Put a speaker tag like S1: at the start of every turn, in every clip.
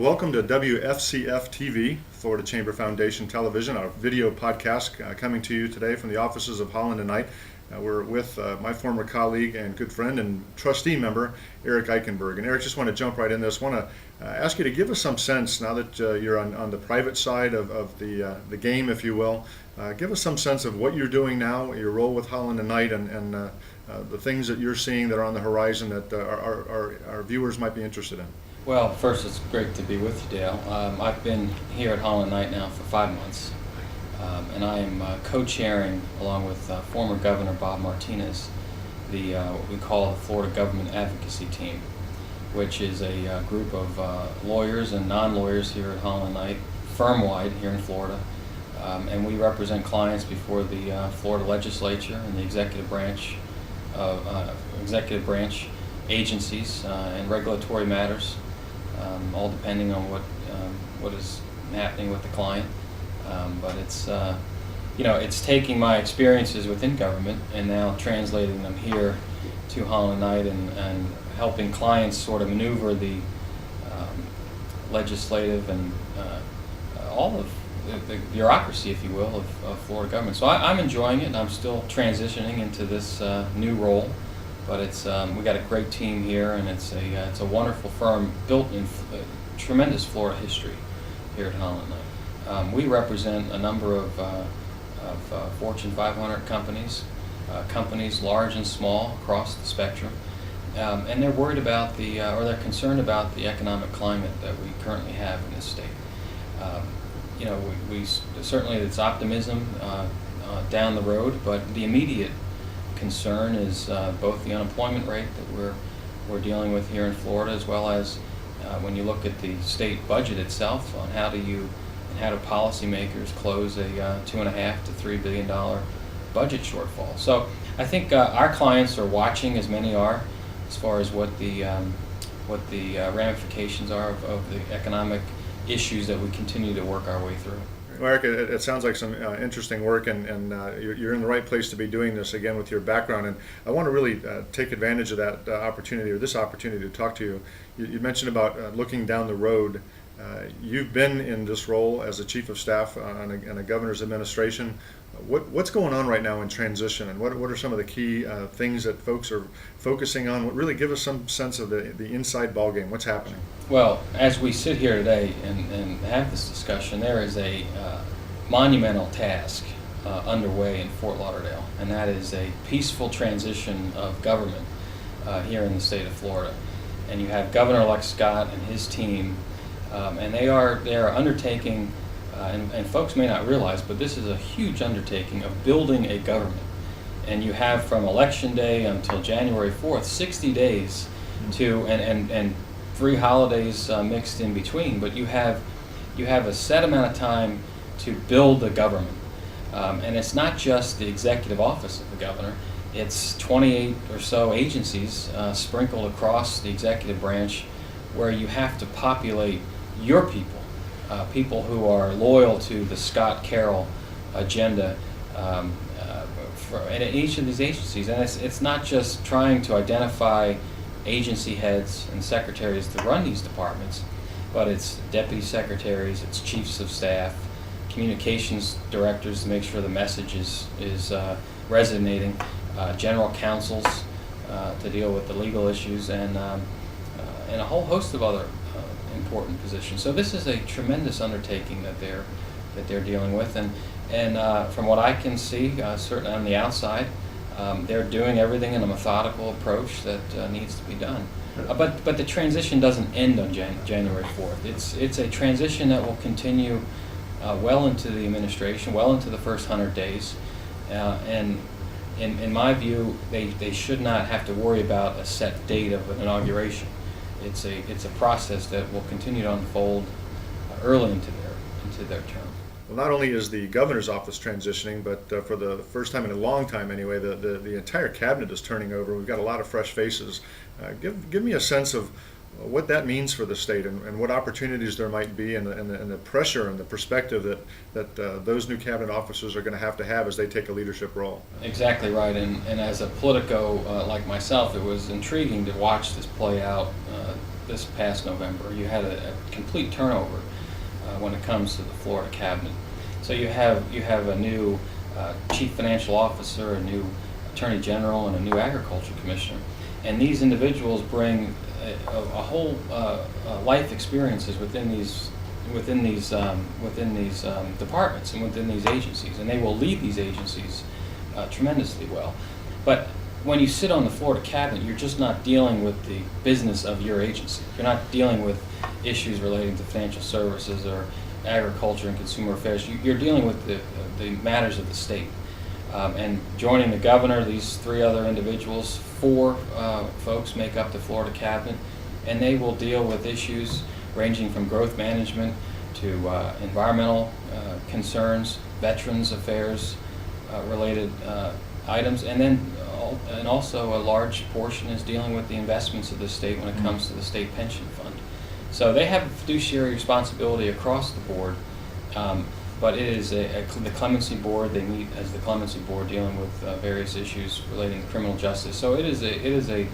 S1: Welcome to WFCF TV, Florida Chamber Foundation Television, our video podcast coming to you today from the offices of Holland and Knight. We're with my former colleague and good friend and trustee member, Eric Eikenberg. And Eric, just want to jump right in this. Want to ask you to give us some sense, now that you're on the private side of the game, if you will. Give us some sense of what you're doing now, your role with Holland and Knight, and the things that you're seeing that are on the horizon that our viewers might be interested in.
S2: Well, first, it's great to be with you, Dale. I've been here at Holland Knight now for 5 months, and I am co-chairing, along with former Governor Bob Martinez, what we call the Florida Government Advocacy Team, which is a group of lawyers and non-lawyers here at Holland Knight, firm-wide here in Florida, and we represent clients before the Florida Legislature and the executive branch agencies and regulatory matters. All depending on what is happening with the client, but it's taking my experiences within government and now translating them here to Holland Knight and helping clients sort of maneuver the legislative and all of the bureaucracy, if you will, of Florida government. So I'm enjoying it, and I'm still transitioning into this new role. But we got a great team here, and it's a wonderful firm built in tremendous Florida history here at Holland Knight. We represent a number of Fortune 500 companies, companies large and small across the spectrum, and they're worried about or they're concerned about the economic climate that we currently have in this state. We certainly, it's optimism down the road, but the immediate concern is both the unemployment rate that we're dealing with here in Florida, as well as when you look at the state budget itself, on how do policymakers close a $2.5 to $3 billion budget shortfall. So I think our clients are watching, as many are, as far as what the ramifications are of the economic issues that we continue to work our way through.
S1: Well, Eric, it sounds like some interesting work, and you're in the right place to be doing this, again, with your background. And I want to really take advantage of that opportunity, or this opportunity, to talk to you. You mentioned about looking down the road. You've been in this role as a chief of staff in a governor's administration. What's going on right now in transition, and what are some of the key things that folks are focusing on? Really give us some sense of the inside ballgame. What's happening?
S2: Well, as we sit here today and have this discussion, there is a monumental task underway in Fort Lauderdale, and that is a peaceful transition of government here in the state of Florida. And you have Governor-elect Scott and his team, and they are undertaking. And folks may not realize, but this is a huge undertaking of building a government. And you have from Election Day until January 4th, 60 days and 3 holidays mixed in between. But you have a set amount of time to build the government. And it's not just the executive office of the governor. It's 28 or so agencies sprinkled across the executive branch, where you have to populate your people. People who are loyal to the Scott Carroll agenda in each of these agencies. And it's not just trying to identify agency heads and secretaries to run these departments, but it's deputy secretaries, it's chiefs of staff, communications directors to make sure the message is resonating, general counsels to deal with the legal issues, and a whole host of other important positions. So this is a tremendous undertaking that they're dealing with, and from what I can see, certainly on the outside, they're doing everything in a methodical approach that needs to be done. But the transition doesn't end on January 4th. It's a transition that will continue well into the administration, well into the first 100 days, and in my view, they should not have to worry about a set date of an inauguration. It's a process that will continue to unfold early into their term.
S1: Well, not only is the governor's office transitioning, but for the first time in a long time anyway, the entire cabinet is turning over. We've got a lot of fresh faces. Give me a sense of what that means for the state and what opportunities there might be and the pressure and the perspective that those new cabinet officers are going to have as they take a leadership role.
S2: Exactly right, and as a Politico like myself, it was intriguing to watch this play out this past November. You had a complete turnover when it comes to the Florida cabinet. So you have a new chief financial officer, a new attorney general, and a new agriculture commissioner, and these individuals bring a whole life experiences within these departments and within these agencies, and they will lead these agencies tremendously well. But when you sit on the Florida cabinet, you're just not dealing with the business of your agency. You're not dealing with issues relating to financial services or agriculture and consumer affairs. You're dealing with the matters of the state. And joining the governor, these three other individuals, four folks make up the Florida cabinet, and they will deal with issues ranging from growth management to environmental concerns, veterans affairs related items, and also a large portion is dealing with the investments of the state when it comes to the state pension fund. So they have fiduciary responsibility across the board. But it is the clemency board. They meet as the clemency board, dealing with various issues relating to criminal justice. So it is a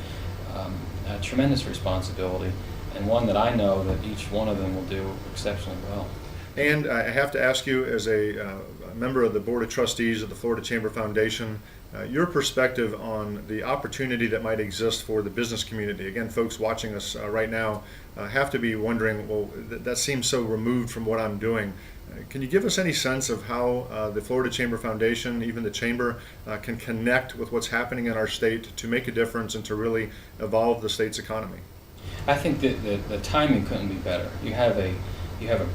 S2: tremendous responsibility, and one that I know that each one of them will do exceptionally well.
S1: And I have to ask you, as a member of the Board of Trustees of the Florida Chamber Foundation, your perspective on the opportunity that might exist for the business community. Again, folks watching us right now have to be wondering, well, that seems so removed from what I'm doing. Can you give us any sense of how the Florida Chamber Foundation, even the Chamber, can connect with what's happening in our state to make a difference and to really evolve the state's economy?
S2: I think that the timing couldn't be better. You have a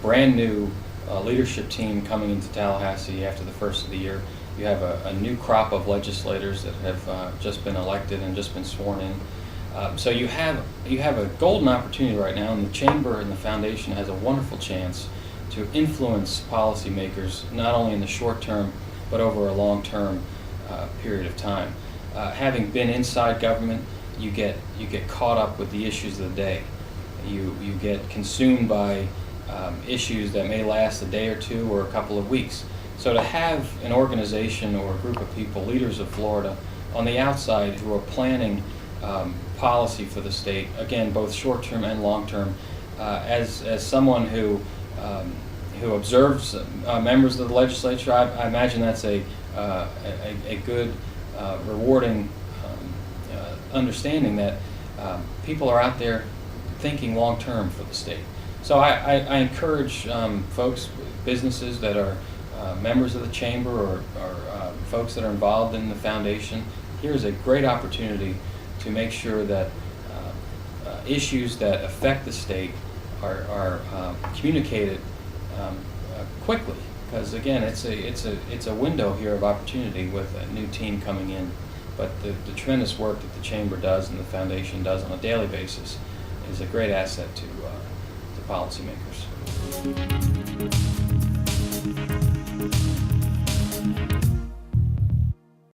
S2: brand new leadership team coming into Tallahassee after the first of the year. You have a new crop of legislators that have just been elected and just been sworn in. So you have a golden opportunity right now, and the Chamber and the Foundation has a wonderful chance to influence policymakers not only in the short term but over a long-term period of time. Having been inside government, you get caught up with the issues of the day. You get consumed by issues that may last a day or two or a couple of weeks. So to have an organization or a group of people, leaders of Florida, on the outside who are planning policy for the state, again, both short-term and long-term, as someone who observes members of the legislature, I imagine that's a good, rewarding understanding that people are out there thinking long-term for the state. So I encourage folks, businesses that are members of the Chamber or folks that are involved in the Foundation. Here's a great opportunity to make sure that issues that affect the state are communicated quickly, because again, it's a window here of opportunity with a new team coming in. But the tremendous work that the Chamber does and the Foundation does on a daily basis is a great asset to policymakers.